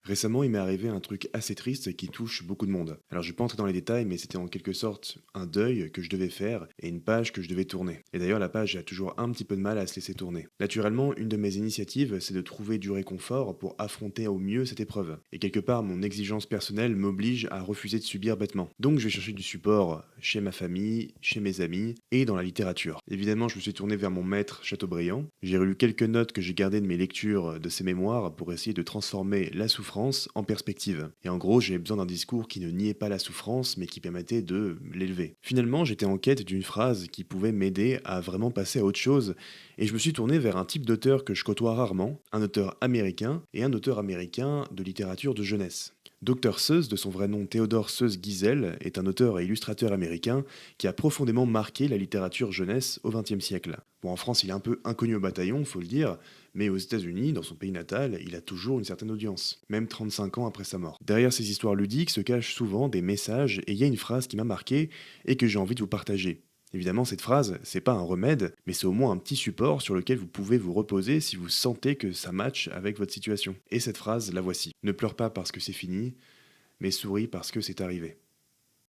Récemment, il m'est arrivé un truc assez triste qui touche beaucoup de monde. Alors, je vais pas entrer dans les détails, mais c'était en quelque sorte un deuil que je devais faire et une page que je devais tourner. Et d'ailleurs, la page a toujours un petit peu de mal à se laisser tourner. Naturellement, une de mes initiatives, c'est de trouver du réconfort pour affronter au mieux cette épreuve. Et quelque part, mon exigence personnelle m'oblige à refuser de subir bêtement. Donc, je vais chercher du support chez ma famille, chez mes amis et dans la littérature. Évidemment, je me suis tourné vers mon maître Chateaubriand. J'ai relu quelques notes que j'ai gardées de mes lectures de ses mémoires pour essayer de transformer la souffrance en perspective. Et en gros, j'avais besoin d'un discours qui ne niait pas la souffrance, mais qui permettait de l'élever. Finalement, j'étais en quête d'une phrase qui pouvait m'aider à vraiment passer à autre chose, et je me suis tourné vers un type d'auteur que je côtoie rarement, un auteur américain, et un auteur américain de littérature de jeunesse. Dr Seuss, de son vrai nom Theodore Seuss Geisel, est un auteur et illustrateur américain qui a profondément marqué la littérature jeunesse au XXe siècle. Bon, en France, il est un peu inconnu au bataillon, faut le dire, mais aux États-Unis, dans son pays natal, il a toujours une certaine audience, même 35 ans après sa mort. Derrière ces histoires ludiques se cachent souvent des messages, et il y a une phrase qui m'a marqué et que j'ai envie de vous partager. Évidemment, cette phrase, c'est pas un remède, mais c'est au moins un petit support sur lequel vous pouvez vous reposer si vous sentez que ça matche avec votre situation. Et cette phrase, la voici. Ne pleure pas parce que c'est fini, mais souris parce que c'est arrivé.